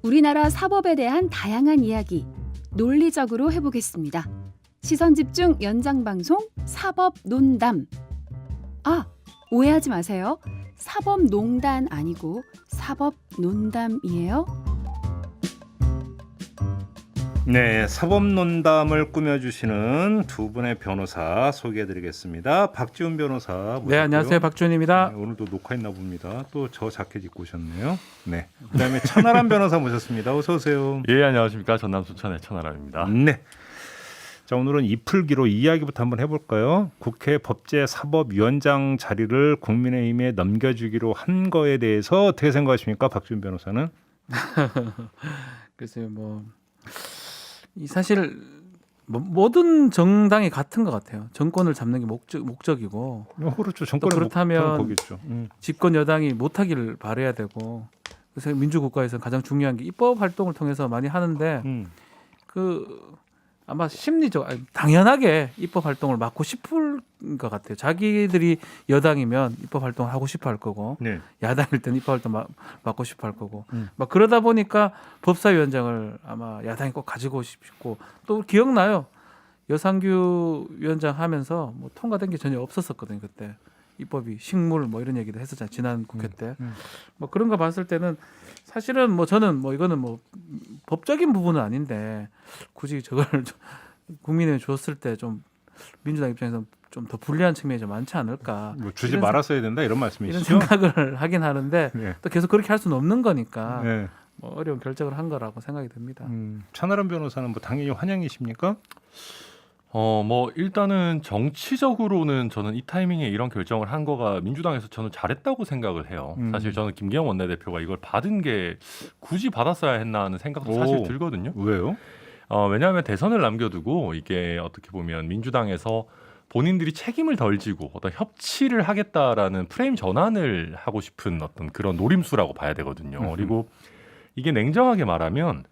우리나라 사법에 대한 다양한 이야기 논리적으로 해보겠습니다. 시선집중 연장방송 사법논담. 아, 오해하지 마세요. 사법농단 아니고 사법논담이에요. 네, 사법논담을 꾸며주시는 두 분의 변호사 소개해드리겠습니다. 박지훈 변호사 모셨고요. 네, 안녕하세요. 박지훈입니다. 네, 오늘도 녹화했나 봅니다. 또 저 자켓 입고 오셨네요. 네, 그다음에 천하람 변호사 모셨습니다. 어서 오세요. 예, 안녕하십니까. 전남 순천의 천하람입니다. 네. 자, 오늘은 이풀기로 이야기부터 한번 해볼까요? 국회 법제사법위원장 자리를 국민의힘에 넘겨주기로 한 거에 대해서 어떻게 생각하십니까, 박지훈 변호사는? 글쎄요, 이 사실 모든 정당이 같은 것 같아요. 정권을 잡는 게 목적이고 그렇죠. 또 정권의 그렇다면 목표는 거겠죠. 집권 여당이 못하기를 바라야 되고 그래서 민주국가에서 가장 중요한 게 입법 활동을 통해서 많이 하는데 아마 당연하게 입법 활동을 막고 싶을 것 같아요. 자기들이 여당이면 입법 활동을 하고 싶어 할 거고 네. 야당일 때는 입법 활동 막고 싶어 할 거고 막 그러다 보니까 법사위원장을 아마 야당이 꼭 가지고 싶고 또 기억나요. 여상규 위원장 하면서 통과된 게 전혀 없었거든요. 그때 입법이 식물 이런 얘기도 했었잖아요. 지난 국회 때. 그런 거 봤을 때는 사실은 저는 이거는 법적인 부분은 아닌데 굳이 저걸 국민에 줬을 때 좀 민주당 입장에서 좀 더 불리한 측면이 좀 많지 않을까. 주지 말았어야 된다 이런 말씀이시죠? 이런 생각을 하긴 하는데 네. 또 계속 그렇게 할 수는 없는 거니까 네. 어려운 결정을 한 거라고 생각이 듭니다. 천하람 변호사는 당연히 환영이십니까? 일단은 정치적으로는 저는 이 타이밍에 이런 결정을 한 거가 민주당에서 저는 잘했다고 생각을 해요. 사실 저는 김기현 원내대표가 이걸 받은 게 굳이 받았어야 했나 하는 생각도 사실 들거든요. 왜요? 왜냐하면 대선을 남겨두고 이게 어떻게 보면 민주당에서 본인들이 책임을 덜 지고 어떤 협치를 하겠다라는 프레임 전환을 하고 싶은 어떤 그런 노림수라고 봐야 되거든요. 그리고 이게 냉정하게 말하면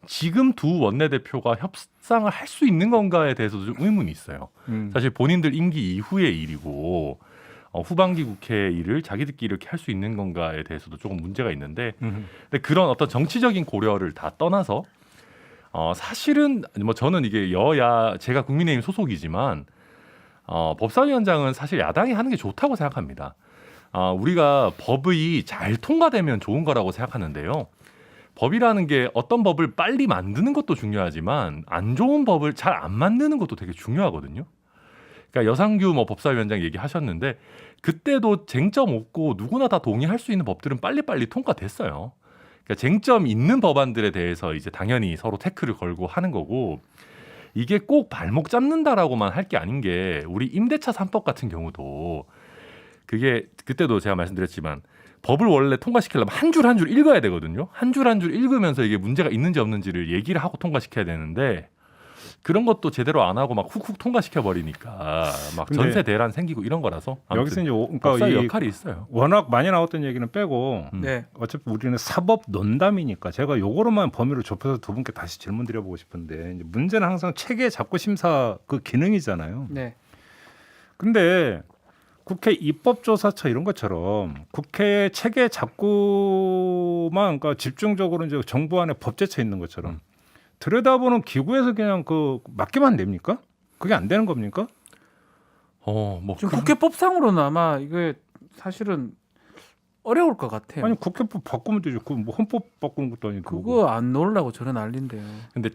지금 두 원내대표가 협상을 할 수 있는 건가에 대해서도 좀 의문이 있어요. 사실 본인들 임기 이후의 일이고 후반기 국회 일을 자기들끼리 이렇게 할 수 있는 건가에 대해서도 조금 문제가 있는데 근데 그런 어떤 정치적인 고려를 다 떠나서 사실은 저는 이게 여야 제가 국민의힘 소속이지만 법사위원장은 사실 야당이 하는 게 좋다고 생각합니다. 우리가 법이 잘 통과되면 좋은 거라고 생각하는데요. 법이라는 게 어떤 법을 빨리 만드는 것도 중요하지만 안 좋은 법을 잘 안 만드는 것도 되게 중요하거든요. 그러니까 여상규 법사위원장 얘기하셨는데 그때도 쟁점 없고 누구나 다 동의할 수 있는 법들은 빨리빨리 통과됐어요. 그러니까 쟁점 있는 법안들에 대해서 이제 당연히 서로 태클을 걸고 하는 거고 이게 꼭 발목 잡는다라고만 할 게 아닌 게 우리 임대차 3법 같은 경우도 그게 그때도 제가 말씀드렸지만 법을 원래 통과시키려면 한 줄 한 줄 읽어야 되거든요. 한 줄 한 줄 읽으면서 이게 문제가 있는지 없는지를 얘기를 하고 통과시켜야 되는데 그런 것도 제대로 안 하고 막 훅훅 통과시켜 버리니까 막 전세 대란 생기고 이런 거라서 여기서 이제 법사위 역할이 있어요. 워낙 많이 나왔던 얘기는 빼고 네. 어차피 우리는 사법 논담이니까 제가 요거로만 범위를 좁혀서 두 분께 다시 질문 드려보고 싶은데 이제 문제는 항상 체계 잡고 심사 그 기능이잖아요. 네. 근데 국회 입법조사처 이런 것처럼 국회 체계 잡고만 그러니까 집중적으로 이제 정부 안에 법제처 있는 것처럼 들여다보는 기구에서 그냥 맡기면 안 됩니까? 그게 안 되는 겁니까? 지금 국회법상으로는 아마 이게 사실은 어려울 것 같아요. 아니 국회법 바꾸면 되죠. 헌법 바꾸는 것도 아니고. 그거 안 놓으려고 저는 난린데요. 근데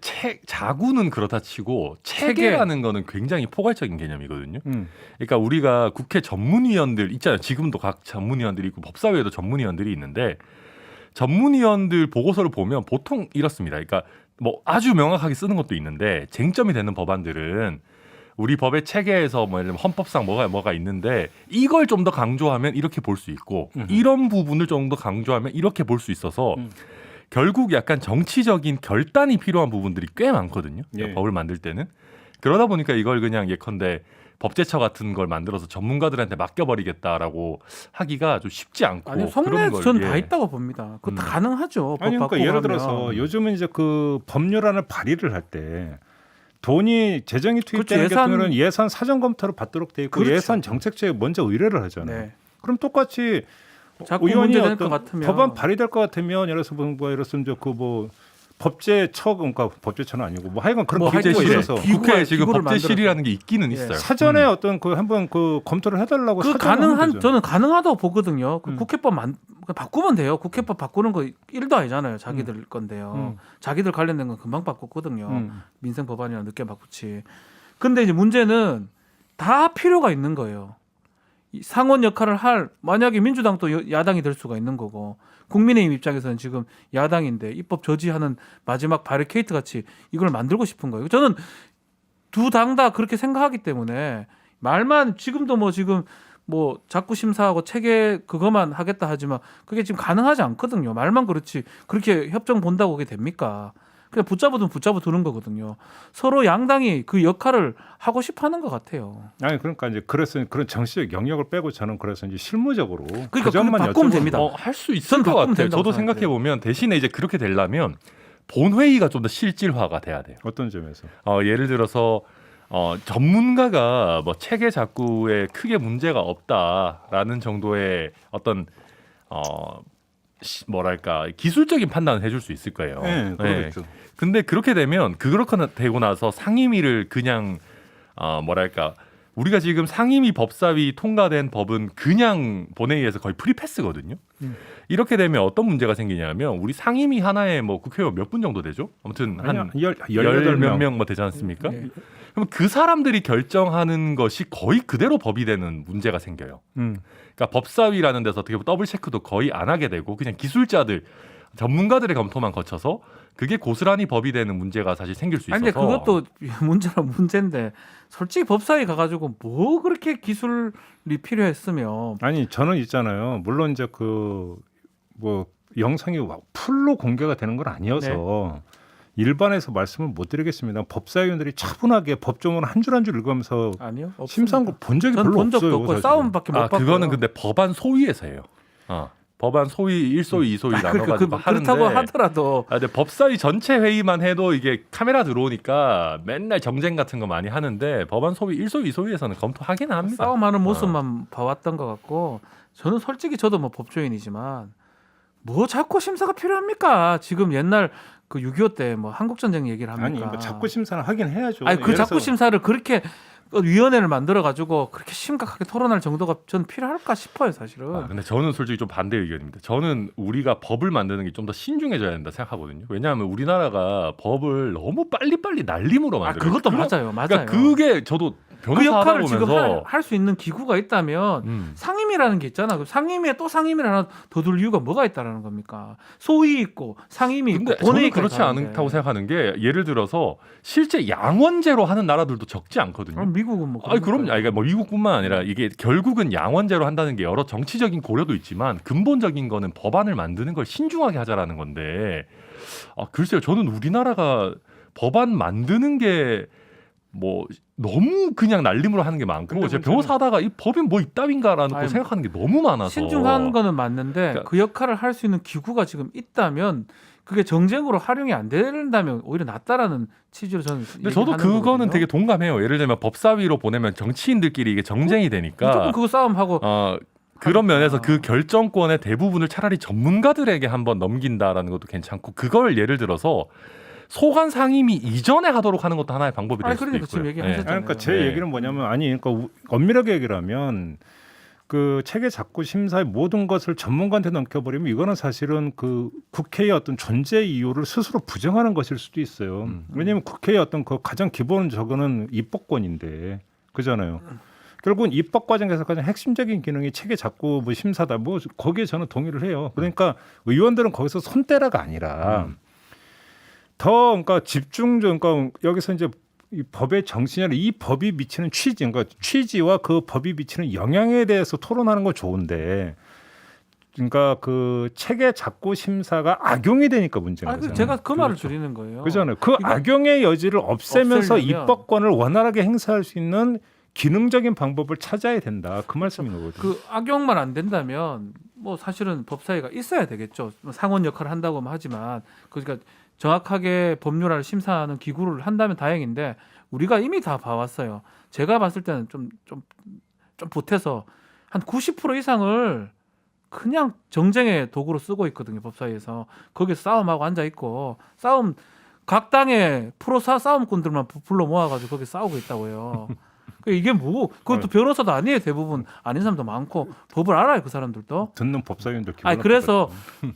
자구는 그렇다 치고 체계라는 거는 굉장히 포괄적인 개념이거든요. 그러니까 우리가 국회 전문위원들 있잖아요. 지금도 각 전문위원들이 있고 법사위에도 전문위원들이 있는데 전문위원들 보고서를 보면 보통 이렇습니다. 그러니까 아주 명확하게 쓰는 것도 있는데 쟁점이 되는 법안들은 우리 법의 체계에서 예를 들면 헌법상 뭐가 있는데 이걸 좀 더 강조하면 이렇게 볼 수 있고 이런 부분을 좀 더 강조하면 이렇게 볼 수 있어서 결국 약간 정치적인 결단이 필요한 부분들이 꽤 많거든요. 예. 법을 만들 때는. 그러다 보니까 이걸 그냥 예컨대 법제처 같은 걸 만들어서 전문가들한테 맡겨버리겠다라고 하기가 좀 쉽지 않고 아니 속내 저는 다 있다고 봅니다. 그거 다 가능하죠. 아니 그러니까 예를 들어서 요즘은 이제 그 법률안을 발의를 할 때 돈이 재정이 투입되는 그렇죠. 경우는 예산 사전 검토를 받도록 돼 있고 그렇죠. 예산 정책처에 먼저 의뢰를 하잖아요. 네. 그럼 똑같이 자꾸 의원이 문제될 어떤 것 같으면 법안 발의될 것 같으면 예를 들어서 뭐 예를 들어서 그뭐 법제처 그러니까 법제처는 아니고 뭐 하여간 그런 뭐 기구가 법제실에 있어서 국회에 지금 기구를 법제실이라는 게 있기는 예. 있어요. 사전에 어떤 그 한번 그 검토를 해달라고 그 사전에 하면 가능한 되죠. 저는 가능하다고 보거든요. 그 음. 국회법 바꾸면 돼요. 국회법 바꾸는 거 1도 아니잖아요. 자기들 건데요. 자기들 관련된 건 금방 바꿨거든요. 민생 법안이랑 늦게 바꾸지. 근데 이제 문제는 다 필요가 있는 거예요. 이 상원 역할을 할 만약에 민주당도 야당이 될 수가 있는 거고 국민의힘 입장에서는 지금 야당인데 입법 저지하는 마지막 바리케이트 같이 이걸 만들고 싶은 거예요. 저는 두 당 다 그렇게 생각하기 때문에 말만 지금도 뭐 자꾸 심사하고 체계 그것만 하겠다 하지만 그게 지금 가능하지 않거든요. 말만 그렇지 그렇게 협정 본다고 그게 됩니까? 그냥 붙잡아 두는 거거든요. 서로 양당이 그 역할을 하고 싶어하는 것 같아요. 아니 그러니까 이제 그래서 그런 정치적 영역을 빼고 저는 그래서 이제 실무적으로 그러니까 그 점만 바꾸면 여쭤보는 됩니다. 할 수 있을 전 것 바꾸면 같아요. 된다고 저도 생각해요. 생각해 보면 대신에 이제 그렇게 되려면 본회의가 좀 더 실질화가 돼야 돼요. 어떤 점에서 예를 들어서 전문가가 뭐 체계 작구에 크게 문제가 없다라는 정도의 어떤 뭐랄까 기술적인 판단을 해줄 수 있을 거예요. 네, 그러겠죠. 근데 그렇게 되면 그렇게 되고 나서 상임위를 그냥 뭐랄까 우리가 지금 상임위 법사위 통과된 법은 그냥 본회의에서 거의 프리패스거든요. 이렇게 되면 어떤 문제가 생기냐면 우리 상임위 하나에 뭐 국회의원 몇 분 정도 되죠? 아무튼 한 열 몇 명 뭐 되지 않습니까? 네. 그럼 그 사람들이 결정하는 것이 거의 그대로 법이 되는 문제가 생겨요. 그러니까 법사위라는 데서 어떻게 보면 더블 체크도 거의 안 하게 되고 그냥 기술자들 전문가들의 검토만 거쳐서 그게 고스란히 법이 되는 문제가 사실 생길 수 있어서. 아니 근데 그것도 문제는 문제인데 솔직히 법사위 가가지고 뭐 그렇게 기술이 필요했으면 아니 저는 있잖아요. 물론 이제 그 뭐 영상이 풀로 공개가 되는 건 아니어서 일반에서 말씀을 못 드리겠습니다. 법사위원들이 차분하게 법조문 한 줄 한 줄 읽으면서 아니요 심사한 거 본 적이 별로 본 적도 없어요. 없고 사실은. 싸움밖에 못 봤고요. 그거는 근데 법안 소위에서 해요. 법안 소위 1소위, 2소위 나눠가지고 하는데 그렇다고 하더라도 근데 법사위 전체 회의만 해도 이게 카메라 들어오니까 맨날 정쟁 같은 거 많이 하는데 법안 소위 1소위, 2소위에서는 검토하기는 합니다. 싸움하는 모습만 봐왔던 것 같고 저는 솔직히 저도 뭐 법조인이지만 뭐 자꾸 심사가 필요합니까? 지금 옛날 그 6.25 때 뭐 한국전쟁 얘기를 합니까? 아니 뭐 자꾸 심사는 하긴 해야죠. 아니 그 예를 자꾸 들어서 심사를 그렇게 위원회를 만들어 가지고 그렇게 심각하게 토론할 정도가 저는 필요할까 싶어요 사실은. 근데 저는 솔직히 좀 반대 의견입니다. 저는 우리가 법을 만드는 게 좀 더 신중해져야 된다 생각하거든요. 왜냐하면 우리나라가 법을 너무 빨리빨리 날림으로 만들어요. 그것도 맞아요. 그러니까 그게 저도 그 변호사 하다 역할을 지금 보면서 할 수 있는 기구가 있다면 상임위라는 게 있잖아. 그 상임위에 또 상임위를 하나 더 둘 이유가 뭐가 있다라는 겁니까? 소위 있고 상임위 있고 근데 본회의 저는 그렇지 않다고 생각하는 게 예를 들어서 실제 양원제로 하는 나라들도 적지 않거든요. 미국은 뭐 그럼요. 그러니까 뭐 미국뿐만 아니라 이게 결국은 양원제로 한다는 게 여러 정치적인 고려도 있지만 근본적인 거는 법안을 만드는 걸 신중하게 하자라는 건데 글쎄요. 저는 우리나라가 법안 만드는 게 뭐 너무 그냥 날림으로 하는 게 많고 제가 변호사 하다가 이 법이 뭐 이따윈가라는 거 생각하는 게 너무 많아서 신중한 거는 맞는데 그러니까 그 역할을 할 수 있는 기구가 지금 있다면 그게 정쟁으로 활용이 안 된다면 오히려 낫다라는 취지로 저는 근데 저도 얘기하는 그거는 거거든요. 되게 동감해요. 예를 들면 법사위로 보내면 정치인들끼리 이게 정쟁이 되니까 무조건 그거 싸움하고 그런 면에서 하니까. 그 결정권의 대부분을 차라리 전문가들에게 한번 넘긴다라는 것도 괜찮고 그걸 예를 들어서 소관 상임위 이전에 하도록 하는 것도 하나의 방법이 될 수도 그러니까 있고요. 지금 얘기하셨잖아요. 그러니까 제 네. 얘기는 뭐냐면 그러니까 엄밀하게 얘기를 하면 그 체계 작구 심사의 모든 것을 전문가한테 넘겨버리면 이거는 사실은 그 국회의 어떤 존재 이유를 스스로 부정하는 것일 수도 있어요. 왜냐하면 국회의 어떤 그 가장 기본적인 입법권인데 그잖아요. 결국은 입법 과정에서 가장 핵심적인 기능이 체계 작구 뭐 심사다. 뭐 거기에 저는 동의를 해요. 그러니까 의원들은 거기서 손대라가 아니라 더 그러니까 그러니까 여기서 이제 이 법의 정신이 아니라 이 법이 미치는 취지, 그러니까 취지와 그 법이 미치는 영향에 대해서 토론하는 건 좋은데, 그러니까 그 체계 작구 심사가 악용이 되니까 문제인 거죠. 제가 그 말을 드리는 거예요. 그잖아요. 그 악용의 여지를 없애면서 없애려면 입법권을 원활하게 행사할 수 있는 기능적인 방법을 찾아야 된다. 그 말씀인 거거든요. 그 악용만 안 된다면 뭐 사실은 법사위가 있어야 되겠죠. 상원 역할을 한다고 하지만 그러니까 정확하게 법률안을 심사하는 기구를 한다면 다행인데 우리가 이미 다 봐왔어요. 제가 봤을 때는 좀 보태서 한 90% 이상을 그냥 정쟁의 도구로 쓰고 있거든요. 법사위에서 거기서 싸움하고 앉아 있고 싸움 각 당의 프로사 싸움꾼들만 불러 모아가지고 거기 싸우고 있다고요. 이게 뭐 그것도 변호사도 아니에요. 대부분 아닌 사람도 많고 법을 알아요. 그 사람들도. 듣는 법사위원들 기분 아니 그래서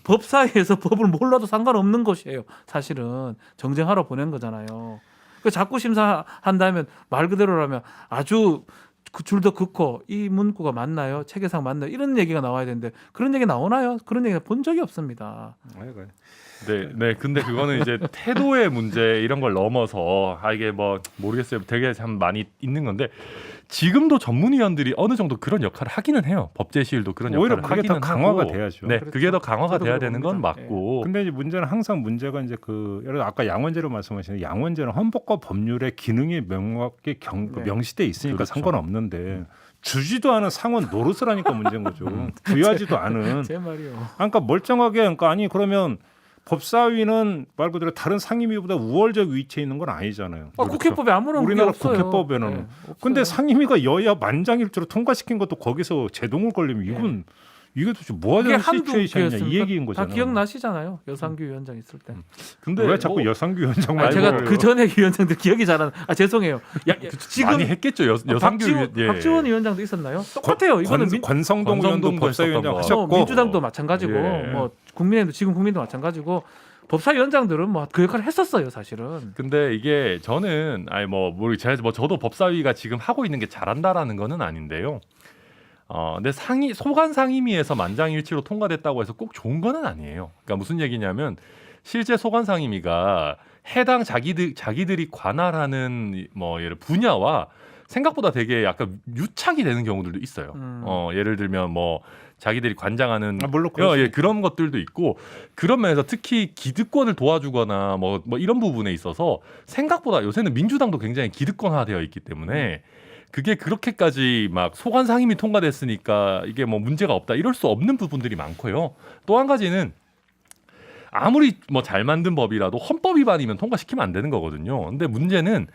법사위에서 법을 몰라도 상관없는 것이에요. 사실은 정쟁하러 보낸 거잖아요. 그 자꾸 심사한다면 말 그대로라면 아주 그 줄도 긋고 이 문구가 맞나요? 체계상 맞나요? 이런 얘기가 나와야 되는데 그런 얘기 나오나요? 그런 얘기 본 적이 없습니다. 네. 근데 그거는 이제 태도의 문제 이런 걸 넘어서 이게 뭐 모르겠어요. 되게 참 많이 있는 건데 지금도 전문위원들이 어느 정도 그런 역할을 하기는 해요. 법제시일도 그런 오히려 역할을 그게 하기는 더 강화가 하고. 돼야죠. 네, 그렇죠. 그게 더 강화가 저도 돼야 그렇게 되는 건 봅니다. 맞고. 근데 이제 문제는 항상 문제가 이제 그 예를 들어 아까 양원제로 말씀하시는 양원제는 헌법과 법률의 기능이 명확히 네. 명시돼 있으니까 그렇죠. 상관없는데 주지도 않은 상원 노릇을 하니까 문제인 거죠. 부여하지도 않은. 제 말이요. 그러니까 멀쩡하게 그러니까 아니 그러면 법사위는 말 그대로 다른 상임위보다 우월적 위치에 있는 건 아니잖아요. 국회법에 아무런 우리나라 게 없어요. 국회법에는. 없어요. 근데 상임위가 여야 만장일치로 통과시킨 것도 거기서 제동을 걸리면 이건 이게 도대체 뭐 그게 하자는 한두 시츄에이션이냐 이 개였습니까? 얘기인 다 거잖아요. 기억나시잖아요. 여상규 위원장 있을 때. 근데 왜 자꾸 뭐 여상규 위원장만 아니, 제가 그래요? 그 전에 위원장들 기억이 잘 안. 죄송해요. 지금 많이 했겠죠. 여상규 박지원 위원장도 있었나요? 똑같아요. 이거는 권성동 의원도 권성동도 법사위원장 했었던 거. 하셨고 민주당도 마찬가지고 예. 뭐 국민의힘도 지금 국민도 마찬가지고 법사위원장들은 뭐 그 역할을 했었어요. 사실은. 근데 이게 저는 저도 법사위가 지금 하고 있는 게 잘한다라는 거는 아닌데요. 근데 소관 상임위에서 만장일치로 통과됐다고 해서 꼭 좋은 거는 아니에요. 그러니까 무슨 얘기냐면 실제 소관 상임위가 해당 자기들이 관할하는 뭐 예를 분야와 생각보다 되게 약간 유착이 되는 경우들도 있어요. 예를 들면 뭐 자기들이 관장하는 물론 그런 것들도 있고 그런 면에서 특히 기득권을 도와주거나 뭐 이런 부분에 있어서 생각보다 요새는 민주당도 굉장히 기득권화되어 있기 때문에 그게 그렇게까지 막 소관 상임위 통과됐으니까 이게 뭐 문제가 없다 이럴 수 없는 부분들이 많고요. 또 한 가지는 아무리 뭐 잘 만든 법이라도 헌법 위반이면 통과시키면 안 되는 거거든요. 근데 문제는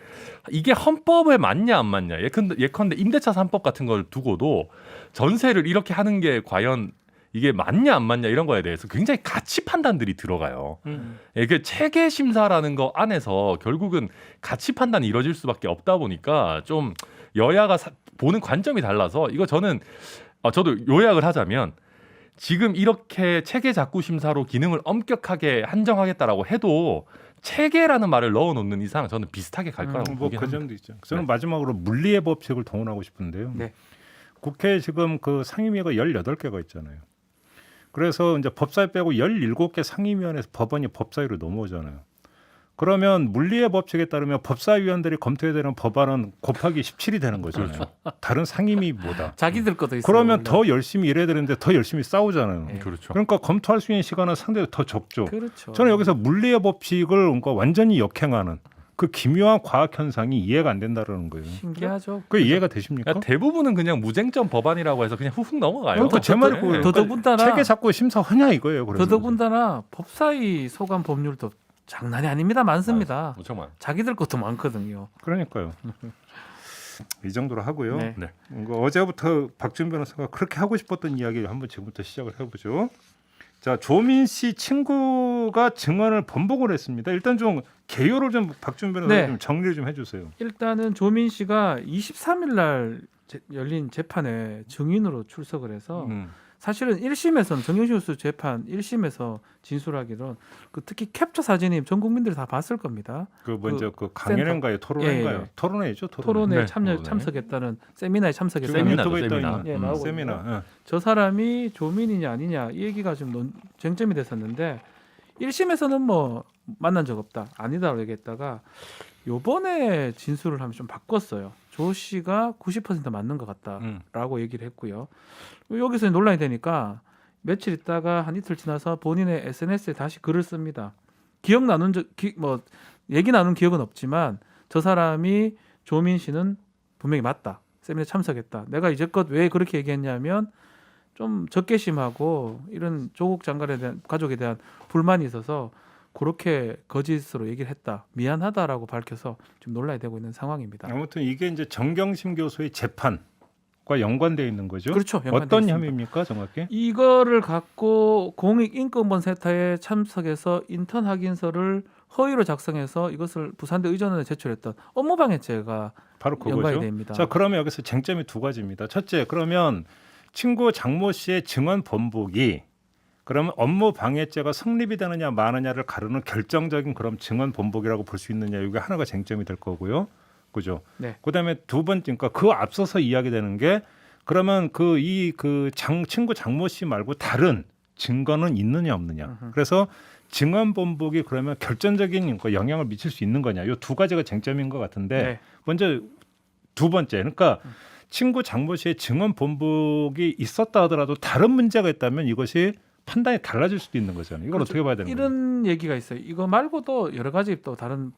이게 헌법에 맞냐 안 맞냐. 예컨대 임대차 3법 같은 걸 두고도 전세를 이렇게 하는 게 과연 이게 맞냐 안 맞냐 이런 거에 대해서 굉장히 가치 판단들이 들어가요. 그 체계 심사라는 거 안에서 결국은 가치 판단이 이루어질 수밖에 없다 보니까 좀 여야가 보는 관점이 달라서 이거 저는 저도 요약을 하자면 지금 이렇게 체계 작구 심사로 기능을 엄격하게 한정하겠다라고 해도 체계라는 말을 넣어놓는 이상 저는 비슷하게 갈 거라고 보긴 뭐그 합니다. 점도 있죠. 저는 네. 마지막으로 물리의 법칙을 동원하고 싶은데요. 네. 국회에 지금 그 상임위가 18개가 있잖아요. 그래서 이제 법사위 빼고 17개 상임위원회에서 법안이 법사위로 넘어오잖아요. 그러면 물리의 법칙에 따르면 법사위원들이 검토해야 되는 법안은 곱하기 17이 되는 거잖아요. 다른 상임위보다. 자기들 것도 있어요. 그러면 원래. 더 열심히 일해야 되는데 더 열심히 싸우잖아요. 네. 그렇죠. 그러니까 검토할 수 있는 시간은 상대적으로 더 적죠. 그렇죠. 저는 여기서 물리의 법칙을 그러니까 완전히 역행하는 그 기묘한 과학 현상이 이해가 안 된다는 거예요. 신기하죠. 그 이해가 되십니까? 그러니까 대부분은 그냥 무쟁점 법안이라고 해서 그냥 후훅 넘어가요. 그러니까 제 말이 그거예요. 더더군다나 체계 잡고 심사하냐 이거예요. 그래서. 더더군다나 법사위 소관 법률도 장난이 아닙니다. 많습니다. 무척만. 자기들 것도 많거든요. 그러니까요. 이 정도로 하고요. 네. 네. 어제부터 박준 변호사가 그렇게 하고 싶었던 이야기를 한번 지금부터 시작을 해보죠. 자, 조민 씨 친구가 증언을 번복을 했습니다. 일단 좀 개요를 좀 박준 변호사 네. 좀 정리를 좀 해주세요. 일단은 조민 씨가 23일 날 열린 재판에 증인으로 출석을 해서 사실은 1심에서는 정경심 교수 재판 1심에서 진술하기로는 그 특히 캡처 사진이 전 국민들이 다 봤을 겁니다. 그 먼저 그 강연회인가요, 토론회인가요? 예. 토론회죠, 토론에 네, 토론회. 참석했다는 세미나에 참석했다는 세미나. 유튜브에 떠 세미나. 있는 예, 나오고 세미나. 있고요. 예. 저 사람이 조민이냐 아니냐 이 얘기가 좀 쟁점이 됐었는데 1심에서는 뭐 만난 적 없다 아니다라고 얘기했다가 요번에 진술을 하면 좀 바꿨어요. 조 씨가 90% 맞는 것 같다라고 얘기를 했고요. 여기서 논란이 되니까 며칠 있다가 한 이틀 지나서 본인의 SNS에 다시 글을 씁니다. 얘기 나눈 기억은 없지만 저 사람이 조민 씨는 분명히 맞다. 세미나에 참석했다. 내가 이제껏 왜 그렇게 얘기했냐면 좀 적개심하고 이런 조국 장관에 대한 가족에 대한 불만이 있어서 그렇게 거짓으로 얘기를 했다. 미안하다라고 밝혀서 좀 논란이 되고 있는 상황입니다. 아무튼 이게 이제 정경심 교수의 재판 연관되어 있는 거죠. 그렇죠. 연관돼 어떤 있습니다. 혐의입니까, 정확히? 이거를 갖고 공익인권본 세타에 참석해서 인턴 확인서를 허위로 작성해서 이것을 부산대 의전원에 제출했던 업무방해죄가 바로 연관이 그거죠. 됩니다. 자, 그러면 여기서 쟁점이 두 가지입니다. 첫째, 그러면 친구 장모 씨의 증언 번복이 그러면 업무 방해죄가 성립이 되느냐 마느냐를 가르는 결정적인 그럼 증언 번복이라고 볼 수 있느냐, 이게 하나가 쟁점이 될 거고요. 그죠? 네. 그다음에 두 번째, 그러니까 그 앞서서 이야기되는 게 그러면 친구 장모 씨 말고 다른 증거는 있느냐 없느냐. 그래서 증언 번복이 그러면 결정적인 영향을 미칠 수 있는 거냐. 이 두 가지가 쟁점인 것 같은데 네. 먼저 두 번째, 그러니까 친구 장모 씨의 증언 번복이 있었다 하더라도 다른 문제가 있다면 이것이 판단이 달라질 수도 있는 거잖아요. 이걸 그렇죠. 어떻게 봐야 되는 거예요? 이런 얘기가 있어요. 이거 말고도 여러 가지 또 다른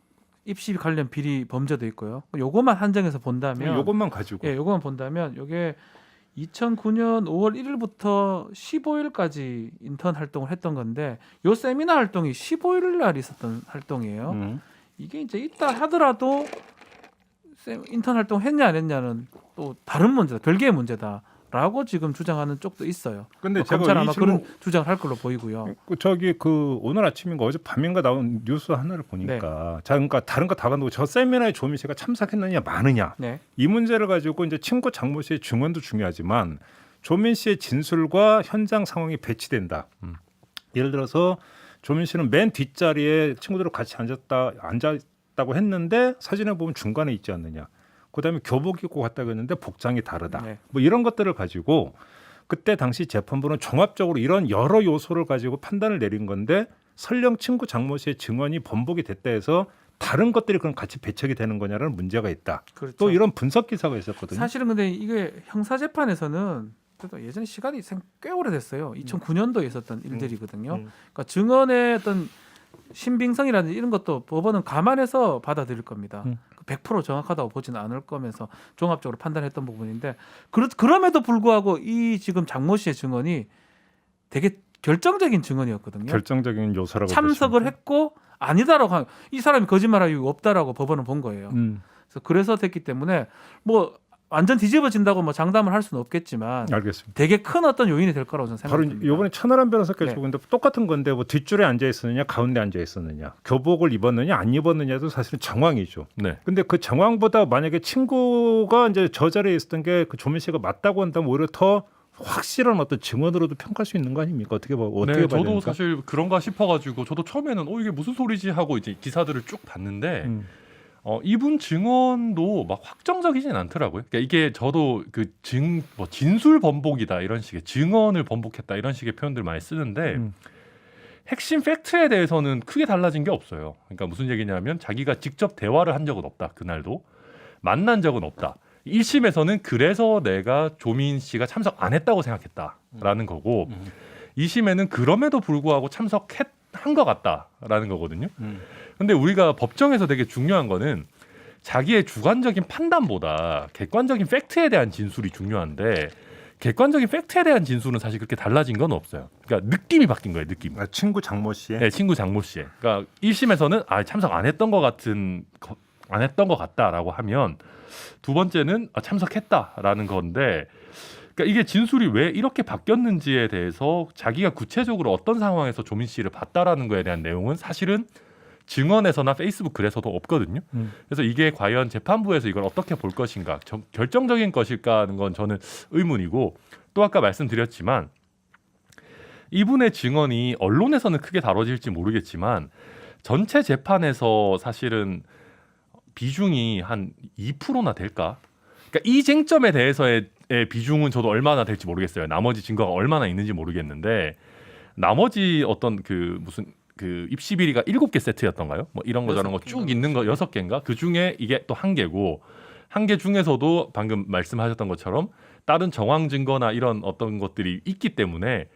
입시 관련 비리 범죄도 있고요. 요것만 한정해서 본다면 이것만 가지고 예, 요것만 본다면 요게 2009년 5월 1일부터 15일까지 인턴 활동을 했던 건데 요 세미나 활동이 15일 날 있었던 활동이에요. 이게 이제 있다 하더라도 인턴 활동 했냐 안 했냐는 또 다른 문제다. 별개의 문제다라고 지금 주장하는 쪽도 있어요. 근데 제가 검찰 이 아마 질문- 그런 주장을 할 걸로 보이고요. 오늘 아침인가 어제 밤인가 나온 뉴스 하나를 보니까 자, 그러니까 다른 거 다 간다고 저 세미나에 조민 씨가 참석했느냐 마느냐 네. 이 문제를 가지고 이제 친구 장모 씨의 증언도 중요하지만 조민 씨의 진술과 현장 상황이 배치된다. 예를 들어서 조민 씨는 맨 뒷자리에 친구들과 같이 앉았다고 했는데 사진에 보면 중간에 있지 않느냐. 그다음에 교복 입고 갔다고 했는데 복장이 다르다. 네. 뭐 이런 것들을 가지고 그때 당시 재판부는 종합적으로 이런 여러 요소를 가지고 판단을 내린 건데 설령 친구 장모 씨의 증언이 번복이 됐다 해서 다른 것들이 그럼 같이 배척이 되는 거냐라는 문제가 있다. 그렇죠. 또 이런 분석 기사가 있었거든요. 사실은 근데 이게 형사 재판에서는 그래도 예전에 시간이 꽤 오래됐어요. 2009년도에 있었던 일들이거든요. 그러니까 증언의 어떤 신빙성이라든지 이런 것도 법원은 감안해서 받아들일 겁니다. 100% 정확하다고 보지는 않을 거면서 종합적으로 판단했던 부분인데 그럼에도 불구하고 이 지금 장모 씨의 증언이 되게 결정적인 증언이었거든요. 결정적인 요소라고 참석을 보시면. 했고 아니다라고 하면 이 사람이 거짓말할 이유가 없다라고 법원은 본 거예요. 그래서 됐기 때문에 뭐 완전 뒤집어진다고 뭐 장담을 할 수는 없겠지만 알겠습니다. 되게 큰 어떤 요인이 될 거라고 저는 바로 생각합니다. 이번에 천하람 변호사께서 네. 보는데 똑같은 건데 뭐 뒷줄에 앉아 있었느냐 가운데 앉아 있었느냐 교복을 입었느냐 안 입었느냐도 사실은 정황이죠. 네. 근데 그 정황보다 만약에 친구가 이제 저 자리에 있었던 게 그 조민 씨가 맞다고 한다면 오히려 더 확실한 어떤 증언으로도 평가할 수 있는 거 아닙니까? 어떻게 봐야 저도 됩니까? 사실 그런가 싶어가지고 저도 처음에는 이게 무슨 소리지 하고 이제 기사들을 쭉 봤는데 이분 증언도 막 확정적이진 않더라고요. 그러니까 이게 저도 뭐 진술 번복이다 이런 식의 증언을 번복했다 이런 식의 표현들 많이 쓰는데 핵심 팩트에 대해서는 크게 달라진 게 없어요. 그러니까 무슨 얘기냐면 자기가 직접 대화를 한 적은 없다. 그날도 만난 적은 없다. 1심에서는 그래서 내가 조민 씨가 참석 안 했다고 생각했다라는 거고 2심에는 그럼에도 불구하고 참석한 것 같다라는 거거든요. 근데 우리가 법정에서 되게 중요한 거는 자기의 주관적인 판단보다 객관적인 팩트에 대한 진술이 중요한데 객관적인 팩트에 대한 진술은 사실 그렇게 달라진 건 없어요. 그러니까 느낌이 바뀐 거예요. 느낌. 아, 친구 장모 씨의 네, 친구 장모 씨의. 그러니까 1심에서는 참석 안 했던 것 같다라고 하면 두 번째는 참석했다라는 건데 그러니까 이게 진술이 왜 이렇게 바뀌었는지에 대해서 자기가 구체적으로 어떤 상황에서 조민 씨를 봤다라는 거에 대한 내용은 사실은 증언에서나 페이스북 글에서도 없거든요. 그래서 이게 과연 재판부에서 이걸 어떻게 볼 것인가, 결정적인 것일까 하는 건 저는 의문이고 또 아까 말씀드렸지만 이분의 증언이 언론에서는 크게 다뤄질지 모르겠지만 전체 재판에서 사실은 비중이 한 2%나 될까? 그러니까 이 쟁점에 대해서의 비중은 저도 얼마나 될지 모르겠어요. 나머지 증거가 얼마나 있는지 모르겠는데 나머지 어떤 무슨 입시 비리가 7개 세트였던가요? 뭐 이런 거 저런 거 쭉 있는 거 6개인가? 그 중에 이게 또 1개고 1개 중에서도 방금 말씀하셨던 것처럼 다른 정황 증거나 이런 어떤 것들이 있기 때문에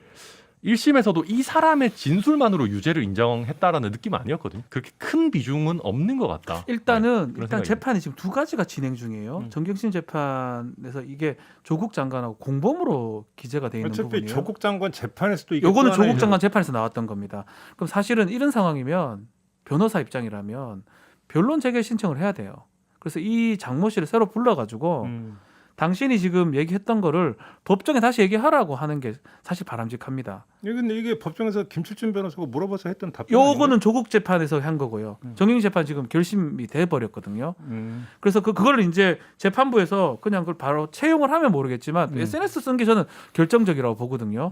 1심에서도 이 사람의 진술만으로 유죄를 인정했다라는 느낌 아니었거든요. 그렇게 큰 비중은 없는 것 같다. 일단 생각이 재판이 지금 두 가지가 진행 중이에요. 정경심 재판에서 이게 조국 장관하고 공범으로 기재가 돼 있는 어차피 부분이에요. 조국 장관 재판에서도 이게 요거는 또 하나의 조국 장관 재판에서 나왔던 겁니다. 그럼 사실은 이런 상황이면 변호사 입장이라면 변론 재개 신청을 해야 돼요. 그래서 이 장모 씨를 새로 불러가지고 당신이 지금 얘기했던 거를 법정에 다시 얘기하라고 하는 게 사실 바람직합니다. 근데 이게 법정에서 김칠준 변호사가 물어봐서 했던 답변 요거는 조국 재판에서 한 거고요. 정경심 재판 지금 결심이 돼 버렸거든요. 그래서 그걸 이제 재판부에서 그냥 그걸 바로 채용을 하면 모르겠지만 SNS 쓴 게 저는 결정적이라고 보거든요.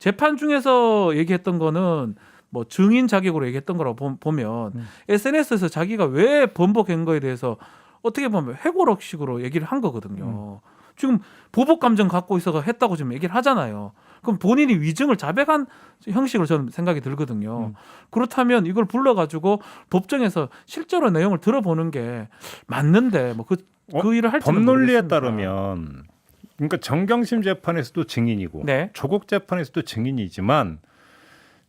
재판 중에서 얘기했던 거는 뭐 증인 자격으로 얘기했던 거라고 보면 SNS에서 자기가 왜 번복한 거에 대해서 어떻게 보면 회고록식으로 얘기를 한 거거든요. 지금 보복 감정 갖고 있어서 했다고 지금 얘기를 하잖아요. 그럼 본인이 위증을 자백한 형식으로 저는 생각이 들거든요. 그렇다면 이걸 불러가지고 법정에서 실제로 내용을 들어보는 게 맞는데 뭐 그 일을 할지는 법논리에 모르겠습니다. 따르면 그러니까 정경심 재판에서도 증인이고 네. 조국 재판에서도 증인이지만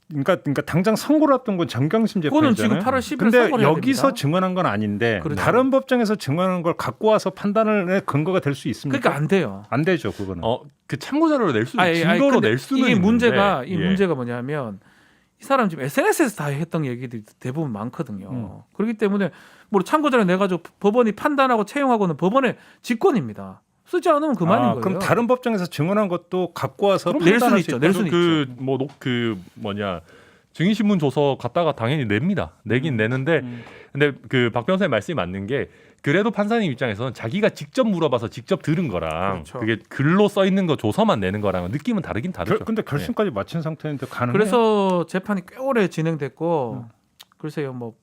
그러니까 당장 선고를 앞둔 건 정경심 그거는 재판이잖아요. 지금 8월 10일 근데 선고를 해야 여기서 됩니다. 증언한 건 아닌데 그렇죠. 다른 법정에서 증언한 걸 갖고 와서 판단의 근거가 될 수 있습니까? 그러니까 안 돼요. 안 되죠, 그거는. 그 참고 자료를 낼 수 증거로 근데 낼 수는 이게 있는데 문제가 예. 문제가 뭐냐면 이 사람 지금 SNS에서 다 했던 얘기들이 대부분 많거든요. 그렇기 때문에 뭐 참고자료 내 가지고 법원이 판단하고 채용하고는 법원의 직권입니다. 쓰지 않으면 그만인 거예요. 그럼 다른 법정에서 증언한 것도 갖고 와서 그럼 낼 수는 판단할 수 있죠. 있다. 낼 수는 그 뭐냐 증인신문 줘서 갖다가 당연히 냅니다. 내긴 내는데 근데 그 박 변호사님 말씀이 맞는 게 그래도 판사님 입장에서는 자기가 직접 물어봐서 직접 들은 거랑 그렇죠. 그게 글로 써 있는 거 조서만 내는 거랑 느낌은 다르긴 다르죠. 근데 결심까지 마친 상태인데 가능해요? 그래서 재판이 꽤 오래 진행됐고 글쎄요 뭐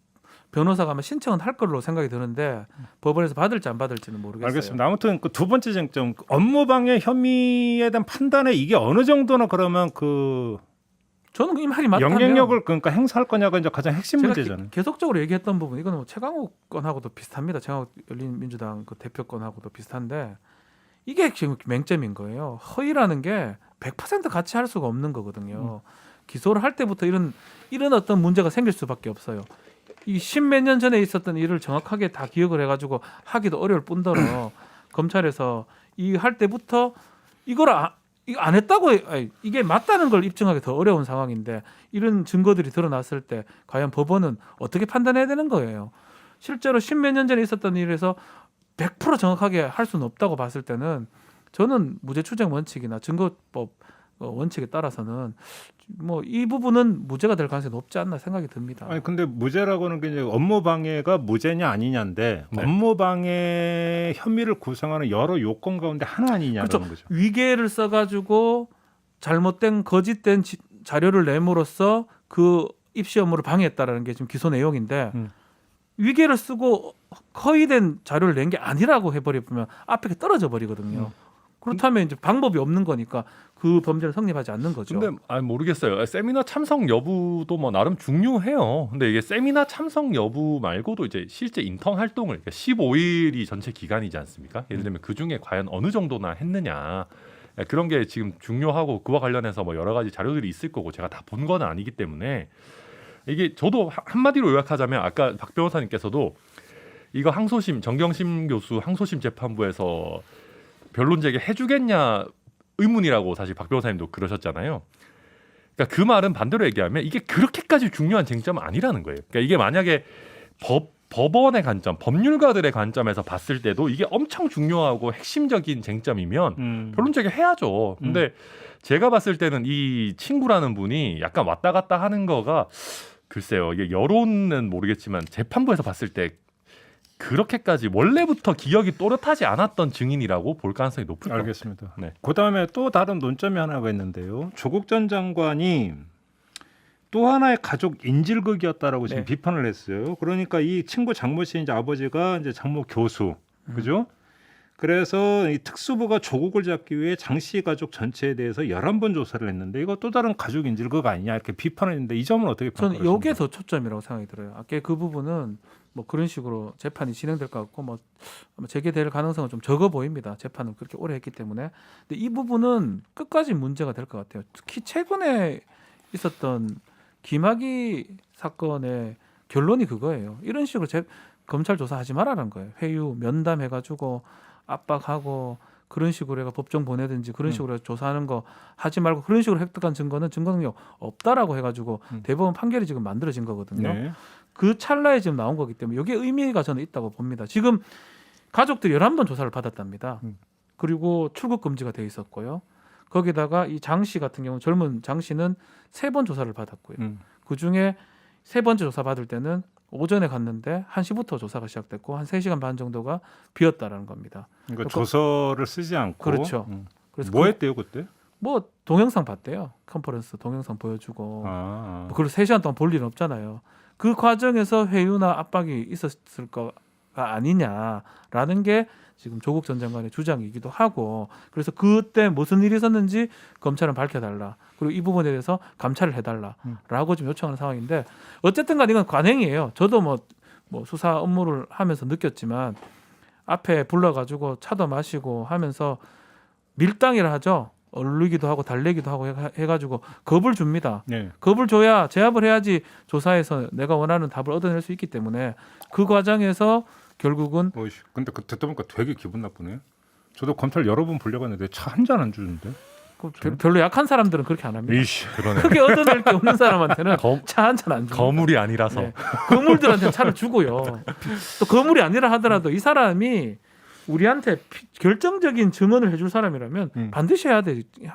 변호사가 아마 신청은 할 걸로 생각이 드는데 법원에서 받을지 안 받을지는 모르겠어요. 알겠습니다. 아무튼 그 두 번째 쟁점 업무방해 혐의에 대한 판단에 이게 어느 정도나 그러면 그 저는 이 말이 맞다면 영향력을 그러니까 행사할 거냐가 이제 가장 핵심 제가 문제잖아요. 계속적으로 얘기했던 부분 이거는 뭐 최강욱 건하고도 비슷합니다. 최강욱 열린민주당 그 대표 건하고도 비슷한데 이게 지금 맹점인 거예요. 허위라는 게 100% 같이 할 수가 없는 거거든요. 기소를 할 때부터 이런 어떤 문제가 생길 수밖에 없어요. 이 십몇 년 전에 있었던 일을 정확하게 다 기억을 해가지고 하기도 어려울 뿐더러 검찰에서 이 할 때부터 이거 안 했다고 이게 맞다는 걸 입증하기 더 어려운 상황인데 이런 증거들이 드러났을 때 과연 법원은 어떻게 판단해야 되는 거예요. 실제로 십몇 년 전에 있었던 일에서 100% 정확하게 할 수는 없다고 봤을 때는 저는 무죄 추정 원칙이나 증거법 원칙에 따라서는 뭐 이 부분은 무죄가 될 가능성이 높지 않나 생각이 듭니다. 아니 근데 무죄라고 하는 게 이제 업무방해가 무죄냐 아니냐인데 네. 업무방해 혐의를 구성하는 여러 요건 가운데 하나 아니냐라는 그렇죠. 거죠. 위계를 써가지고 잘못된 거짓된 자료를 내므로써 그 입시 업무를 방해했다라는 게 지금 기소 내용인데 위계를 쓰고 허위된 자료를 낸 게 아니라고 해버리면 앞에 떨어져 버리거든요. 그렇다면 이제 방법이 없는 거니까 그 범죄는 성립하지 않는 거죠. 근데 모르겠어요. 세미나 참석 여부도 뭐 나름 중요해요. 근데 이게 세미나 참석 여부 말고도 이제 실제 인턴 활동을 그러니까 15일이 전체 기간이지 않습니까? 예를 들면 그 중에 과연 어느 정도나 했느냐 그런 게 지금 중요하고 그와 관련해서 뭐 여러 가지 자료들이 있을 거고 제가 다 본 건 아니기 때문에 이게 저도 한마디로 요약하자면 아까 박 변호사님께서도 이거 항소심 정경심 교수 항소심 재판부에서 변론 제기 해주겠냐 의문이라고 사실 박 변호사님도 그러셨잖아요. 그러니까 그 말은 반대로 얘기하면 이게 그렇게까지 중요한 쟁점은 아니라는 거예요. 그러니까 이게 만약에 법원의 관점, 법률가들의 관점에서 봤을 때도 이게 엄청 중요하고 핵심적인 쟁점이면 변론 제기 해야죠. 근데 제가 봤을 때는 이 친구라는 분이 약간 왔다 갔다 하는 거가 글쎄요. 이게 여론은 모르겠지만 재판부에서 봤을 때 그렇게까지 원래부터 기억이 또렷하지 않았던 증인이라고 볼 가능성이 높을 것 같아요. 알겠습니다. 네. 그다음에 또 다른 논점이 하나가 있는데요. 조국 전 장관이 또 하나의 가족 인질극이었다라고 지금 네. 비판을 했어요. 그러니까 이 친구 장모 씨 이제 아버지가 이제 장모 교수, 그죠? 그래서 이 특수부가 조국을 잡기 위해 장 씨 가족 전체에 대해서 11번 조사를 했는데 이거 또 다른 가족 인질극 아니냐 이렇게 비판을 했는데 이 점은 어떻게 저는 평가하십니까? 여기에 더 초점이라고 생각이 들어요. 아까 그 부분은 뭐 그런 식으로 재판이 진행될 것 같고 뭐 아마 재개될 가능성은 좀 적어 보입니다. 재판은 그렇게 오래 했기 때문에. 근데 이 부분은 끝까지 문제가 될 것 같아요. 특히 최근에 있었던 김학의 사건의 결론이 그거예요. 이런 식으로 검찰 조사하지 말라는 거예요. 회유 면담해가지고 압박하고 그런 식으로 해가 법정 보내든지 그런 식으로 조사하는 거 하지 말고 그런 식으로 획득한 증거는 증거 능력 없다라고 해가지고 대법원 판결이 지금 만들어진 거거든요. 네. 그 찰나에 지금 나온 거기 때문에 여기에 의미가 저는 있다고 봅니다. 지금 가족들이 11번 조사를 받았답니다. 그리고 출국 금지가 돼 있었고요. 거기다가 이 장 씨 같은 경우 젊은 장 씨는 3번 조사를 받았고요. 그 중에 3번째 조사 받을 때는 오전에 갔는데 1시부터 조사가 시작됐고 한 3시간 반 정도가 비었다라는 겁니다. 그러니까 조서를 쓰지 않고. 그렇죠. 그래서 뭐 했대요 그때? 뭐 동영상 봤대요. 컨퍼런스 동영상 보여주고. 아. 그리고 3시간 동안 볼 일은 없잖아요. 그 과정에서 회유나 압박이 있었을 거가 아니냐라는 게 지금 조국 전 장관의 주장이기도 하고, 그래서 그때 무슨 일이 있었는지 검찰은 밝혀달라. 그리고 이 부분에 대해서 감찰을 해달라라고 지금 요청하는 상황인데, 어쨌든 간 이건 관행이에요. 저도 뭐 수사 업무를 하면서 느꼈지만 앞에 불러가지고 차도 마시고 하면서 밀당이라 하죠. 얼리기도 하고 달래기도 하고 해가지고 겁을 줍니다. 네. 겁을 줘야 제압을 해야지 조사에서 내가 원하는 답을 얻어낼 수 있기 때문에 그 과정에서 결국은 근데 그 듣다 보니까 되게 기분 나쁘네. 저도 검찰 여러 번 불려갔는데 차 한 잔 안 주는데. 별로 약한 사람들은 그렇게 안 합니다. 이씨. 그러네. 크게 얻어낼 게 없는 사람한테는 차 한 잔 안 줍니다. 거물이 아니라서. 네. 거물들한테 차를 주고요. 또 거물이 아니라 하더라도 이 사람이 우리한테 결정적인 증언을 해줄 사람이라면 반드시 해야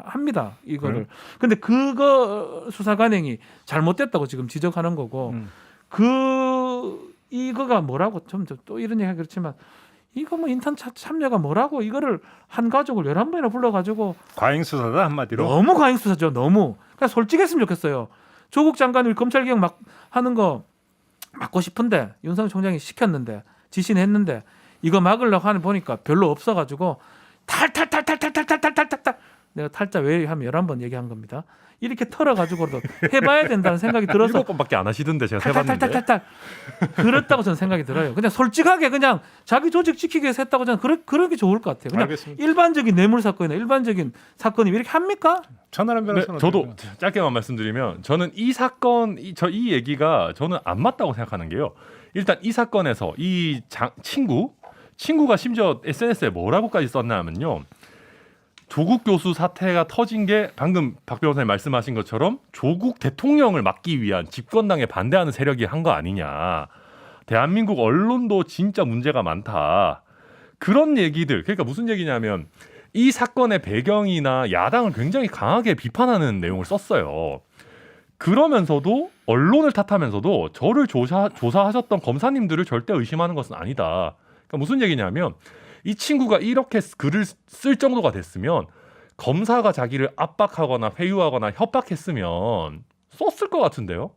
합니다. 이거를. 근데 그거 수사 관행이 잘못됐다고 지금 지적하는 거고, 이거가 뭐라고 또 이런 얘기가 그렇지만 이거 뭐 인턴 참여가 뭐라고 이거를 한 가족을 11번이나 불러가지고 과잉 수사다 한마디로. 너무 과잉 수사죠. 너무. 그러니까 솔직했으면 좋겠어요. 조국 장관이 검찰개혁 막 하는 거 막고 싶은데 윤석열 총장이 시켰는데 지시는 했는데 이거 막으려고 하는 보니까 별로 없어가지고 탈탈탈탈탈탈탈탈탈탈 내가 탈자 왜 하면 11번 얘기한 겁니다. 이렇게 털어가지고도 해봐야 된다는 생각이 들어서 7번밖에 안 하시던데 제가 세봤는데. 탈탈탈탈탈 그렇다고 저는 생각이 들어요. 그냥 솔직하게 그냥 자기 조직 지키기 위해서 했다고 저는 그런 게 좋을 것 같아요. 그냥 알겠습니다. 일반적인 뇌물 사건이나 일반적인 사건이 이렇게 합니까? 천하람 네, 변호사는 저도 어떻게 짧게만 말씀드리면 저는 이 사건 이 얘기가 저는 안 맞다고 생각하는 게요. 일단 이 사건에서 이 친구가 심지어 SNS에 뭐라고까지 썼냐면요. 조국 교수 사태가 터진 게 방금 박 변호사님 말씀하신 것처럼 조국 대통령을 막기 위한 집권당에 반대하는 세력이 한 거 아니냐. 대한민국 언론도 진짜 문제가 많다. 그런 얘기들. 그러니까 무슨 얘기냐면 이 사건의 배경이나 야당을 굉장히 강하게 비판하는 내용을 썼어요. 그러면서도 언론을 탓하면서도 저를 조사하셨던 검사님들을 절대 의심하는 것은 아니다. 그러니까 무슨 얘기냐면 이 친구가 이렇게 글을 쓸 정도가 됐으면 검사가 자기를 압박하거나 회유하거나 협박했으면 썼을 것 같은데요.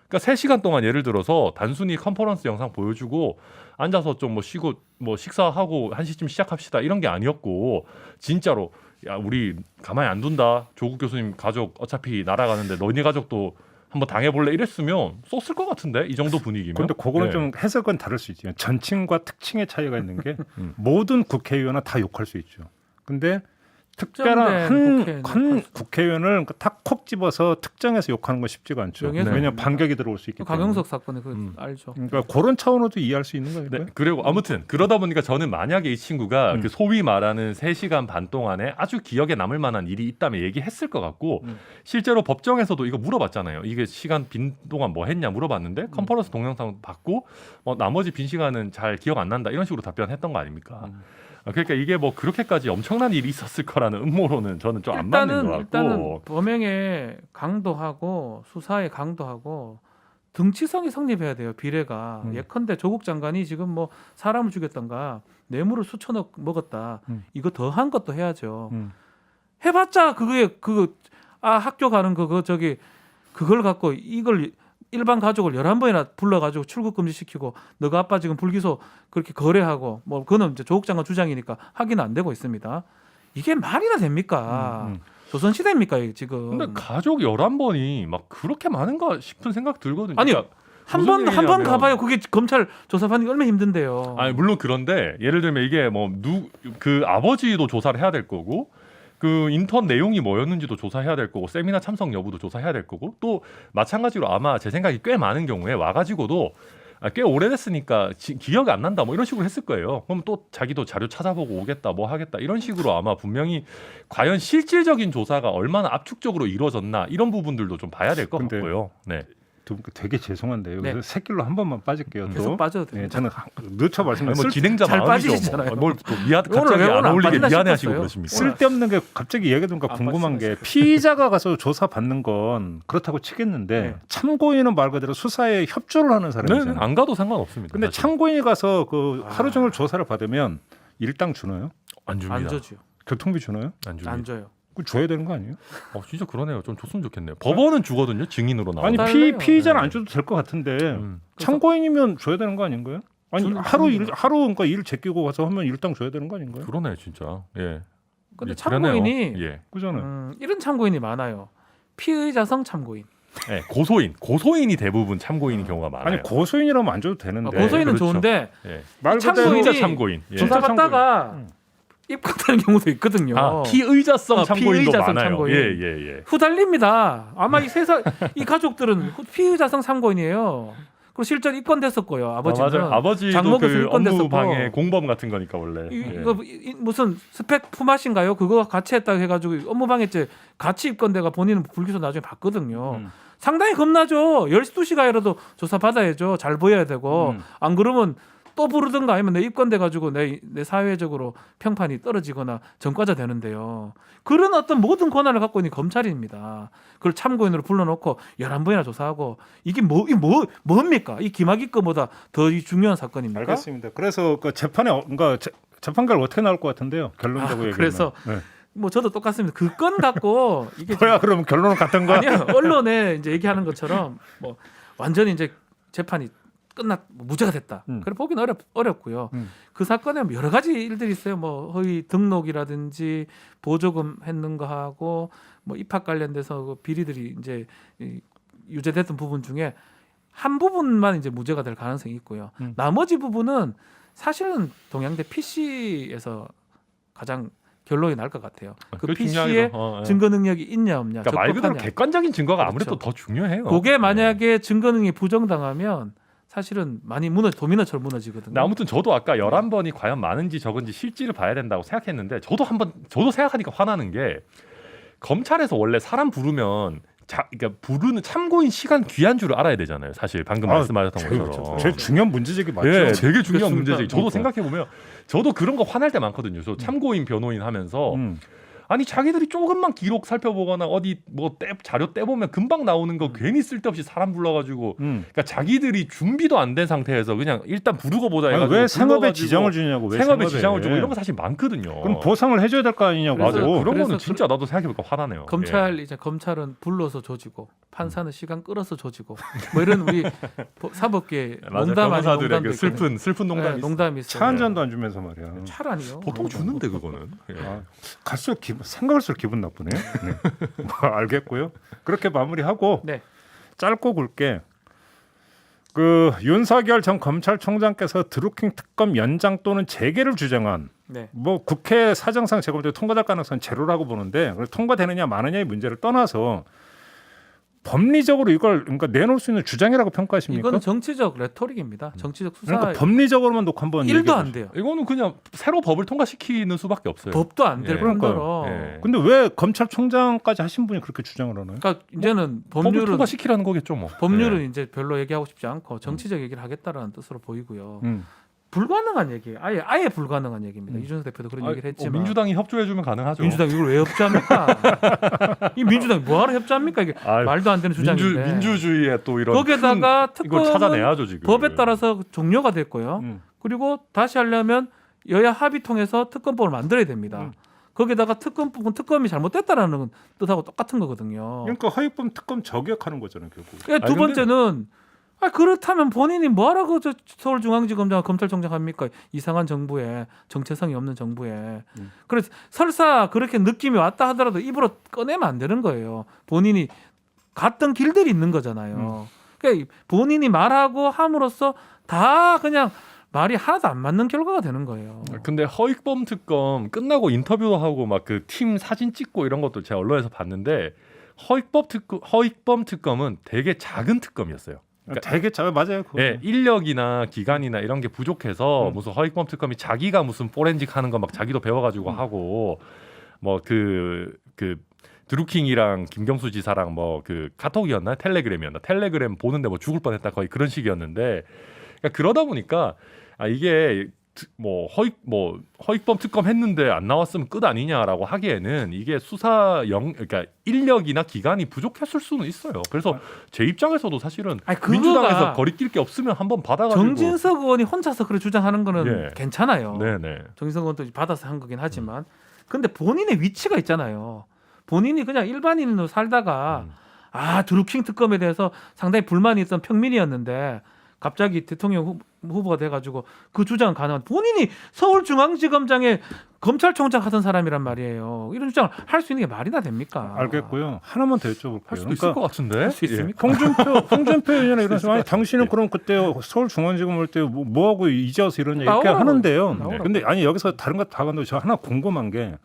그러니까 3시간 동안 예를 들어서 단순히 컨퍼런스 영상 보여주고 앉아서 좀 뭐 쉬고 뭐 식사하고 1시쯤 시작합시다 이런 게 아니었고 진짜로 야 우리 가만히 안 둔다. 조국 교수님 가족 어차피 날아가는데 너네 가족도 한번 당해볼래 이랬으면 썼을 것 같은데 이 정도 분위기면. 근데 그거는 네. 좀 해석은 다를 수 있죠. 전층과 특층의 차이가 있는 게 모든 국회의원은 다 욕할 수 있죠. 근데 특별한 한 국회의원을 탁콕 집어서 특정해서 욕하는 건 쉽지가 않죠. 명예훼손. 왜냐하면 반격이 들어올 수 있기 때문에. 강용석 사건에 그 알죠. 그러니까 그런 차원으로도 이해할 수 있는 거니까요. 네, 그리고 아무튼 그러다 보니까 저는 만약에 이 친구가 그 소위 말하는 3시간 반 동안에 아주 기억에 남을 만한 일이 있다면 얘기했을 것 같고 실제로 법정에서도 이거 물어봤잖아요. 이게 시간 빈 동안 뭐 했냐 물어봤는데 컨퍼런스 동영상 받고 나머지 빈 시간은 잘 기억 안 난다 이런 식으로 답변했던 거 아닙니까? 그러니까 이게 뭐 그렇게까지 엄청난 일이 있었을 거라는 음모론은 저는 좀 안 맞는 것 같고. 일단은 범행의 강도하고 수사의 강도하고 등치성이 성립해야 돼요. 비례가. 예컨대 조국 장관이 지금 뭐 사람을 죽였던가 뇌물을 수천억 먹었다. 이거 더한 것도 해야죠. 해봤자 학교 가는 그걸 갖고 이걸 일반 가족을 11번이나 불러가지고 출국 금지시키고 너가 아빠 지금 불기소 그렇게 거래하고 뭐 그거는 이제 조국 장관 주장이니까 확인은 안 되고 있습니다. 이게 말이나 됩니까? 조선시대입니까 이게 지금? 근데 가족 11번이 막 그렇게 많은가 싶은 생각 들거든요. 아니요. 한 번 가봐요. 그게 검찰 조사받는 게 얼마나 힘든데요. 아니 물론 그런데 예를 들면 이게 그 아버지도 조사를 해야 될 거고 그 인턴 내용이 뭐였는지도 조사해야 될 거고 세미나 참석 여부도 조사해야 될 거고 또 마찬가지로 아마 제 생각이 꽤 많은 경우에 와가지고도 꽤 오래됐으니까 기억이 안 난다 뭐 이런 식으로 했을 거예요. 그럼 또 자기도 자료 찾아보고 오겠다 뭐 하겠다 이런 식으로 아마 분명히 과연 실질적인 조사가 얼마나 압축적으로 이루어졌나 이런 부분들도 좀 봐야 될 것 같고요. 네. 두 분께 되게 죄송한데요. 네. 그래서 새길로 한 번만 빠질게요. 또. 계속 빠져도 네, 됩니다. 저는 늦춰 아니, 말씀드린 뭐 진행자 잘 마음이죠. 빠지시잖아요. 뭘또 오늘 갑자기 왜 안 오늘 안 어울리게 빠지나 미안해하시고 싶었어요. 그러십니까? 쓸데없는 게 갑자기 얘기하던가 안 궁금한 게 빠지시겠어요. 피의자가 가서 조사 받는 건 그렇다고 치겠는데 네. 참고인은 말 그대로 수사에 협조를 하는 네, 사람이잖아요. 안 가도 상관없습니다. 근데 사실. 참고인이 가서 그 아. 하루 종일 조사를 받으면 일당 주나요? 안 줍니다. 안 줘줘요. 교통비 주나요? 안 줍니다. 안 줘요. 그 줘야 되는 거 아니에요? 진짜 그러네요. 좀 줬으면 좋겠네요. 법원은 주거든요. 증인으로 나와. 아니 달래요. 피의자는 네. 안 줘도 될 것 같은데 음. 참고인이면 줘야 되는 거 아닌가요? 아니 저는 하루 그러니까 일 제끼고 가서 하면 일당 줘야 되는 거 아닌가요? 그러네 진짜. 예. 근데 예, 참고인이 그러네요. 예. 그잖아요. 이런 참고인이 많아요. 피의자성 참고인. 예. 고소인이 대부분 참고인인 경우가 많아요. 아니 고소인이라면 안 줘도 되는데 고소인은 그렇죠. 좋은데 예. 말 그대로 참고인이 진짜 참고인. 예. 진짜 조사받다가 참고인. 입건되는 경우도 있거든요. 피의자성 참고인도 피의자성 많아요. 참고인. 예. 후달립니다. 아마 이 가족들은 피의자성 참고인이에요. 그리고 실제로 입건됐었고요. 아버지는. 맞아요. 아버지도 장모도 그 입건됐었고. 업무 방해 공범 같은 거니까 원래. 예. 무슨 스펙 품앗인가요? 그거 같이 했다고 해가지고 업무방해죄 같이 입건돼가 본인은 불기소 나중에 받거든요. 상당히 겁나죠. 12시 가야라도 조사 받아야죠. 잘 보여야 되고 안 그러면 또 부르든가 아니면 내 입건돼가지고 내 사회적으로 평판이 떨어지거나 전과자 되는데요. 그런 어떤 모든 권한을 갖고 있는 검찰입니다. 그걸 참고인으로 불러놓고 11번이나 조사하고 이게 뭡니까? 이 김학의거보다 더 중요한 사건입니까? 알겠습니다. 그래서 그 재판에 그러니까 재판 결과 어떻게 나올 것 같은데요? 결론적으로 얘기하면. 그래서 네. 뭐 저도 똑같습니다. 그 건 갖고 이게 뭐야 그러면 결론은 같은 거야? 아니요 언론에 이제 얘기하는 것처럼 뭐 완전히 이제 재판이 무죄가 됐다. 그래 보기는 어렵고요. 그 사건에 여러 가지 일들이 있어요. 뭐 허위 등록이라든지 보조금 했는 거 하고 뭐 입학 관련돼서 그 비리들이 이제 유죄됐던 부분 중에 한 부분만 이제 무죄가 될 가능성이 있고요. 나머지 부분은 사실은 동양대 PC에서 가장 결론이 날 것 같아요. 그 그게 PC에 중요하죠. 예. 증거 능력이 있냐 없냐. 그러니까 말 그대로 적법하냐. 객관적인 증거가 그렇죠. 아무래도 더 중요해요. 그게 예. 만약에 증거 능력이 부정당하면 사실은 많이 도미노처럼 무너지거든요. 근데 아무튼 저도 아까 11번이 과연 많은지 적은지 실질을 봐야 된다고 생각했는데 저도 생각하니까 화나는 게 검찰에서 원래 사람 부르면 그러니까 부르는 참고인 시간 귀한 줄을 알아야 되잖아요. 사실 방금 말씀하셨던 것처럼. 제일 중요한 문제제기 맞죠? 예, 되게 중요한 그렇습니다. 문제지. 저도 그러니까. 생각해 보면 저도 그런 거 화날 때 많거든요. 저 참고인 변호인 하면서 아니 자기들이 조금만 기록 살펴보거나 어디 뭐 자료 떼보면 금방 나오는 거 괜히 쓸데없이 사람 불러가지고 그러니까 자기들이 준비도 안 된 상태에서 그냥 일단 부르고 보자 아니, 해가지고 왜 생업에 불러가지고 지장을 주냐고 왜 생업에 지장을 주고 이런 거 사실 많거든요. 그럼 보상을 해줘야 될 거 아니냐고. 그래서 맞아요. 그런 그래서 거는 진짜 나도 생각해보니까 화나네요. 검찰은 불러서 조지고 판사는 시간 끌어서 조지고 뭐 이런 우리 사법계 맞아요. 농담 아닌 변호사들의 농담도 그 슬픈 농담이 있어요. 농담이 있어요. 차 한 잔도 안 주면서 말이야. 차라니요. 보통 주는데 그거는. 예. 갈수록 생각할수록 기분 나쁘네요. 네. 뭐 알겠고요. 그렇게 마무리하고 네. 짧고 굵게 그 윤석열 전 검찰총장께서 드루킹 특검 연장 또는 재개를 주장한 네. 뭐 국회 사정상 제가 볼 때 통과될 가능성은 제로라고 보는데 통과되느냐 마느냐의 문제를 떠나서 법리적으로 이걸 그러니까 내놓을 수 있는 주장이라고 평가하십니까? 이거는 정치적 레토릭입니다. 정치적 수사 그러니까 법리적으로만 놓고 한번 1도 얘기해 안 돼요. 이거는 그냥 새로 법을 통과시키는 수밖에 없어요. 법도 안 될 예. 뿐더러. 예. 근데 왜 검찰총장까지 하신 분이 그렇게 주장을 하나요? 그러니까 이제는 법을 법률은 통과시키라는 거겠죠, 뭐. 법률은 예. 이제 별로 얘기하고 싶지 않고 정치적 얘기를 하겠다라는 뜻으로 보이고요. 음. 불가능한 얘기, 아예 불가능한 얘기입니다. 이준석 대표도 그런 얘기를 했지만 민주당이 협조해주면 가능하죠. 민주당 이걸 왜 협조합니까? 이 민주당이 뭐하러 협조합니까? 이게 아유, 말도 안 되는 주장인데. 민주주의에 또 이런 거기에다가 이걸 특검은 찾아내야죠 지금. 법에 따라서 종료가 됐고요. 그리고 다시 하려면 여야 합의 통해서 특검법을 만들어야 됩니다. 거기다가 특검이 잘못됐다라는 뜻하고 똑같은 거거든요. 그러니까 허위범 특검 저격하는 거잖아요, 결국. 그러니까 두 번째는 그렇다면 본인이 뭐하라고 서울중앙지검장 검찰총장 합니까? 이상한 정부에 정체성이 없는 정부에. 그래서 설사 그렇게 느낌이 왔다 하더라도 입으로 꺼내면 안 되는 거예요. 본인이 갔던 길들이 있는 거잖아요. 그러니까 본인이 말하고 함으로써 다 그냥 말이 하나도 안 맞는 결과가 되는 거예요. 근데 허익범 특검 끝나고 인터뷰도 하고 막 그 팀 사진 찍고 이런 것도 제가 언론에서 봤는데 허익범 특검은 되게 작은 특검이었어요. 그러니까 되게 맞아요. 그거. 예, 인력이나 기간이나 이런 게 부족해서 무슨 허익범 특검이 자기가 무슨 포렌식 하는 거 막 자기도 배워가지고 하고 뭐 그 드루킹이랑 김경수 지사랑 뭐 그 카톡이었나 텔레그램이었나 텔레그램 보는데 뭐 죽을 뻔했다 거의 그런 식이었는데 그러니까 그러다 보니까 이게 뭐 허익범 특검 했는데 안 나왔으면 끝 아니냐라고 하기에는 이게 그러니까 인력이나 기간이 부족했을 수는 있어요. 그래서 제 입장에서도 사실은 아니, 그거가 민주당에서 거리낄 게 없으면 한번 받아가지고 정진석 의원이 혼자서 그래 주장하는 거는 예. 괜찮아요. 네네. 정진석 의원도 받아서 한 거긴 하지만 근데 본인의 위치가 있잖아요. 본인이 그냥 일반인으로 살다가 드루킹 특검에 대해서 상당히 불만이 있던 평민이었는데 갑자기 대통령 후보가 돼가지고 그 주장은 가능한 본인이 서울중앙지검장에 검찰총장 하던 사람이란 말이에요. 이런 주장을 할 수 있는 게 말이나 됩니까? 알겠고요. 하나만 더 여쭤볼게요. 할 수도 있을 것 같은데. 할 수 있습니까? 홍준표 의원이나 이런 사람 당신은 그럼 그때 서울중앙지검 올 때 뭐 하고 이제 와서 이러냐 이렇게 나오라고, 하는데요. 나오라고. 근데 아니 여기서 다른 거 다 간다고 저 하나 궁금한 게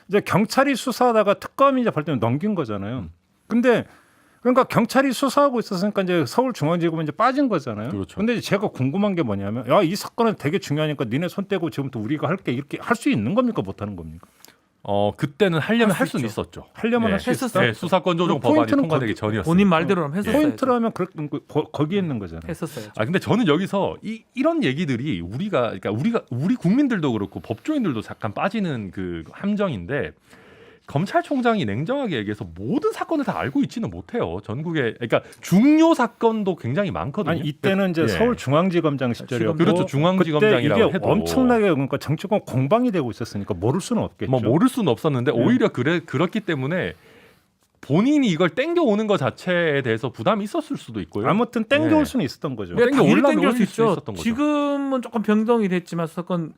이제 경찰이 수사하다가 특검이 이제 발전 넘긴 거잖아요. 근데 그러니까 경찰이 수사하고 있었으니까 이제 서울중앙지검은 이제 빠진 거잖아요. 그렇죠. 근데 이제 제가 궁금한 게 뭐냐면 이 사건은 되게 중요하니까 니네 손 떼고 지금부터 우리가 할게 이렇게 할 수 있는 겁니까 못 하는 겁니까? 그때는 하려면 할 수 수는 있죠. 있었죠. 하려면 예. 할 수 있었어요. 했었어요. 네, 수사권 조정 그럼 법안이 포인트는 통과되기 전이었어요. 본인 말대로라면 했었어요. 포인트라면 거기에 있는 거잖아요. 했었어요. 근데 저는 여기서 이런 얘기들이 그러니까 우리 국민들도 그렇고 법조인들도 잠깐 빠지는 그 함정인데 검찰총장이 냉정하게 얘기해서 모든 사건을 다 알고 있지는 못해요. 전국에 그러니까 중요 사건도 굉장히 많거든요. 아니 이때는 이제 예. 서울중앙지검장 시절이었고 그렇죠. 중앙지검장이라고 그때 이게 해도 엄청나게 그러니까 정치권 공방이 되고 있었으니까 모를 수는 없겠죠. 뭐 모를 수는 없었는데 오히려 그렇기 때문에 본인이 이걸 땡겨오는 것 자체에 대해서 부담이 있었을 수도 있고요. 아무튼 땡겨올 네. 수는 있었던 거죠. 네. 당연히 올라면 땡길 수 올릴 수 있죠. 있었던 거죠. 지금은 조금 변동이 됐지만 사건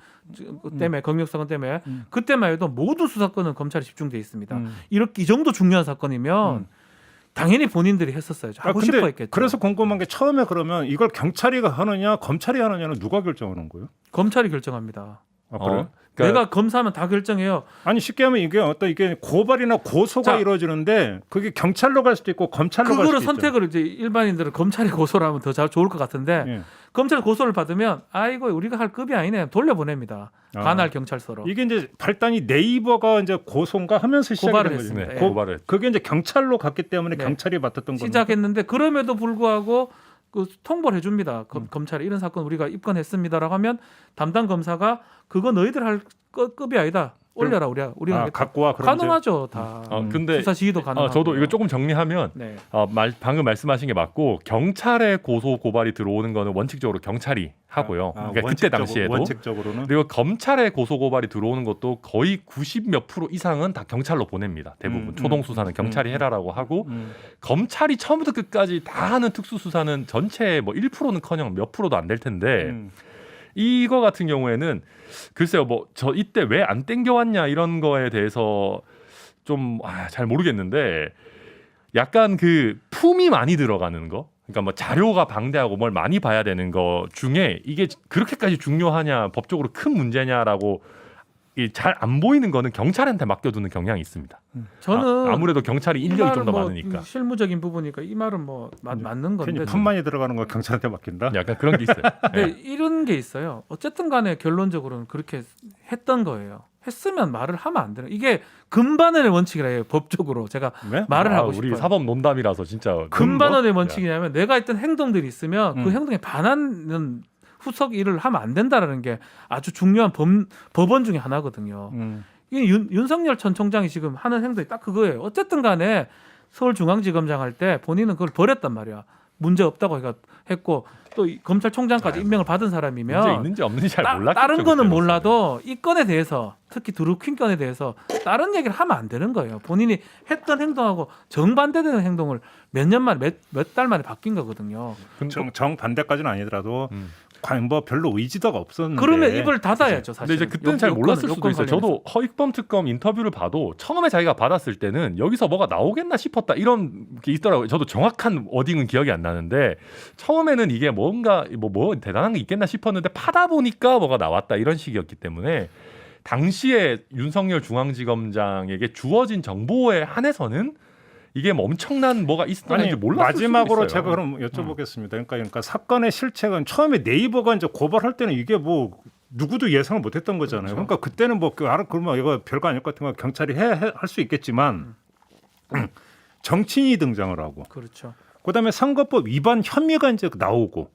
때문에 검역 사건 때문에 그때만 해도 모든 수사권은 검찰에 집중돼 있습니다. 이렇게 이 정도 중요한 사건이면 당연히 본인들이 했었어요. 하고 근데 싶어 했겠죠. 그래서 궁금한 게 처음에 그러면 이걸 경찰이 하느냐 검찰이 하느냐는 누가 결정하는 거예요? 검찰이 결정합니다. 그래요? 그러니까 내가 검사하면 다 결정해요. 아니 쉽게 하면 이게 고발이나 고소가 자, 이루어지는데 그게 경찰로 갈 수도 있고 검찰로 갈 그거를 수도 있죠. 선택을 이제 일반인들은 검찰에 고소를 하면 더 좋을 것 같은데 예. 검찰 고소를 받으면 이거 우리가 할 급이 아니네 돌려보냅니다. 관할 경찰서로 이게 이제 발단이 네이버가 이제 고소인가 하면서 고발을 시작이 된 했습니다. 거죠. 예. 고발을 그게 이제 경찰로 갔기 때문에 네. 경찰이 맡았던 거죠. 시작했는데 그럼에도 불구하고 그 통보를 해줍니다. 검찰에 이런 사건 우리가 입건했습니다라고 하면 담당 검사가 그거 너희들 할 급이 아니다. 올려라 우리가 하겠다. 갖고 와. 그럼 이제 가능하죠 다. 근데 수사 지휘도 가능하고. 저도 이거 조금 정리하면 네. 방금 말씀하신 게 맞고 경찰에 고소 고발이 들어오는 거는 원칙적으로 경찰이 하고요. 그러니까 그때 당시에도 원칙적으로는 그리고 검찰에 고소 고발이 들어오는 것도 거의 90몇 프로 이상은 다 경찰로 보냅니다. 대부분 초동 수사는 경찰이 해라라고 하고 검찰이 처음부터 끝까지 다 하는 특수 수사는 전체 뭐 1%는커녕 몇 프로도 안 될 텐데 이거 같은 경우에는 글쎄요, 저 이때 왜 안 땡겨왔냐 이런 거에 대해서 좀 잘 모르겠는데 약간 그 품이 많이 들어가는 거. 그러니까 뭐 자료가 방대하고 뭘 많이 봐야 되는 거 중에 이게 그렇게까지 중요하냐 법적으로 큰 문제냐라고 잘 안 보이는 거는 경찰한테 맡겨두는 경향이 있습니다. 저는 아무래도 경찰이 인력이 좀 더 많으니까. 실무적인 부분이니까 이 말은 맞는 건데. 괜히 품 많이 들어가는 걸 경찰한테 맡긴다. 약간 그런 게 있어요. 근데 이런 게 있어요. 어쨌든 간에 결론적으로는 그렇게 했던 거예요. 했으면 말을 하면 안 되는. 이게 금반원의 원칙이라 해요. 법적으로 제가 네? 말을 하고 우리 싶어요. 사법 논담이라서 진짜 금반원의 원칙이냐면 내가 했던 행동들이 있으면 그 행동에 반하는 후속 일을 하면 안 된다라는 게 아주 중요한 법원 중에 하나거든요. 이 윤석열 전 총장이 지금 하는 행동이 딱 그거예요. 어쨌든 간에 서울중앙지검장 할 때 본인은 그걸 버렸단 말이야. 문제 없다고 했고 또 검찰총장까지 임명을 받은 사람이면 문제 있는지 없는지 잘 몰랐겠죠. 다른 거는 그때로서는. 몰라도 이 건에 대해서 특히 드루킹 건에 대해서 다른 얘기를 하면 안 되는 거예요. 본인이 했던 행동하고 정반대되는 행동을 몇 년 만에 몇 달 만에 바뀐 거거든요. 정반대까지는 아니더라도 과연 뭐 별로 의지도가 없었는데 그러면 입을 닫아야죠. 근데 사실. 이제 그때는 잘 몰랐을 수도 있어요. 저도 허익범 특검 인터뷰를 봐도 처음에 자기가 받았을 때는 여기서 뭐가 나오겠나 싶었다 이런 게 있더라고요. 저도 정확한 워딩은 기억이 안 나는데 처음에는 이게 뭔가 뭐 대단한 게 있겠나 싶었는데 파다 보니까 뭐가 나왔다 이런 식이었기 때문에 당시에 윤석열 중앙지검장에게 주어진 정보에 한해서는 이게 뭐 엄청난 뭐가 있었는지 몰랐을 마지막으로 수도 있어요. 제가 그럼 여쭤보겠습니다. 그러니까 사건의 실체가 처음에 네이버가 이제 고발할 때는 이게 뭐 누구도 예상을 못했던 거잖아요. 그렇죠. 그러니까 그때는 뭐 그러면 이거 별거 아닐 것 같은 거 경찰이 할 수 있겠지만 정치인이 등장을 하고 그렇죠. 그다음에 선거법 위반 혐의가 이제 나오고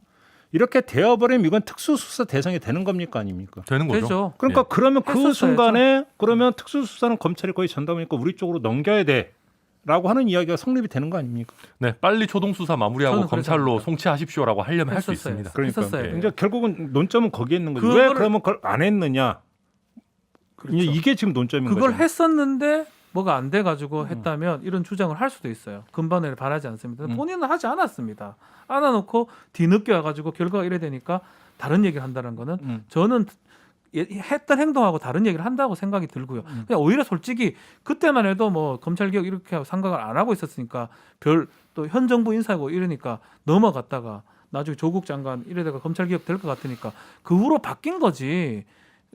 이렇게 되어버리면 이건 특수수사 대상이 되는 겁니까 아닙니까? 되는 거죠. 되죠. 그러니까 그러면 그 했었어야죠. 순간에 그러면 특수수사는 검찰이 거의 전담이니까 우리 쪽으로 넘겨야 돼라고 하는 이야기가 성립이 되는 거 아닙니까? 네, 빨리 초동 수사 마무리하고 저는 그래서 검찰로 합니다. 송치하십시오라고 하려면 할 수 했었어요. 있습니다. 그러니까 했었어요. 이제 결국은 논점은 거기에 있는 거죠. 그거를- 왜 그러면 그걸 안 했느냐? 그렇죠. 이게 지금 논점인 그걸 거죠. 했었는데 뭐가 안 돼 가지고 했다면 이런 주장을 할 수도 있어요. 근본을 바라지 않습니다. 본인은 하지 않았습니다. 안 해놓고 뒤늦게 와가지고 결과가 이래 되니까 다른 얘기를 한다는 거는 저는 했던 행동하고 다른 얘기를 한다고 생각이 들고요. 그냥 오히려 솔직히 그때만 해도 뭐 검찰 개혁 이렇게 생각을 안 하고 있었으니까 별 또 현 정부 인사고 이러니까 넘어갔다가 나중에 조국 장관 이러다가 검찰 개혁 될 것 같으니까 그 후로 바뀐 거지.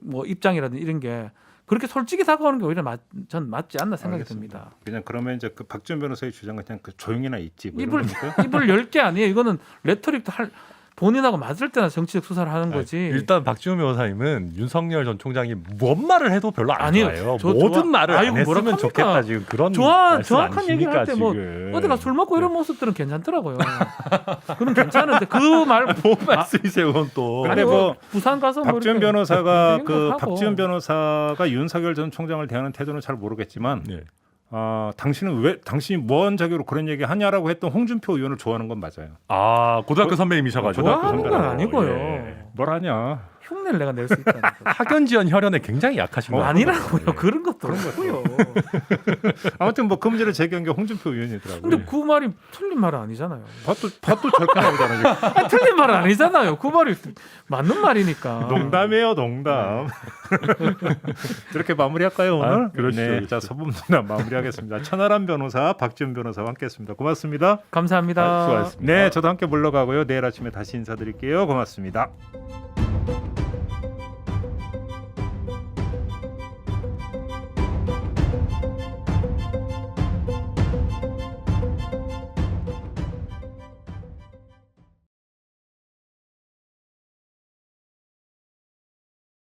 뭐 입장이라든지 이런 게 그렇게 솔직히 다가오는 게 오히려 전 맞지 않나 생각이 알겠습니다. 듭니다. 그냥 그러면 이제 그 박지원 변호사의 주장은 그냥 그 조용히나 있지. 뭐 입을 이런 겁니까? 입을 열 게 아니에요. 이거는 레토릭도 할 본인하고 맞을 때나 정치적 수사를 하는 거지. 일단 박지원 변호사님은 윤석열 전 총장이 뭔 말을 해도 별로 안 아니요. 좋아해요. 저 모든 좋아- 말을 아이고, 안 했으면 뭐라 좋겠다. 합니까? 지금 그런 정확한 말씀 얘기를 할 때 뭐 지금. 어디가 술 먹고 이런 모습들은 괜찮더라고요. 그건 괜찮은데 그 말 뭔 말씀이세요, 그건 또. 근데 아니, 뭐 부산 가서 뭐 박지원 이렇게 변호사가 그런 그 생각하고. 박지원 변호사가 윤석열 전 총장을 대하는 태도는 잘 모르겠지만 네. 당신이 뭔 자격으로 그런 얘기 하냐라고 했던 홍준표 의원을 좋아하는 건 맞아요. 아, 고등학교 선배님이셔가지고. 좋아하는 건 선배라고. 아니고요. 예. 뭘 하냐? 흉내를 내가 낼 수 있다니까. 학연지연 혈연에 굉장히 약하신 거예요. 아니라고요. 그런 것도 없고요. 아무튼 뭐 그 문제를 제기한 게 홍준표 의원이더라고요. 근데 그 말이 틀린 말은 아니잖아요. 밭도 저렇게 나오잖아요. 아니, 틀린 말은 아니잖아요. 그 말이 맞는 말이니까. 농담이에요, 농담. 이렇게 마무리할까요 오늘? 아, 그러시죠, 네, 그러시죠. 자 서범농담 마무리하겠습니다. 천하람 변호사, 박지원 변호사와 함께했습니다. 고맙습니다. 감사합니다. 수고하셨습니다. 네, 저도 함께 물러가고요. 내일 아침에 다시 인사드릴게요. 고맙습니다.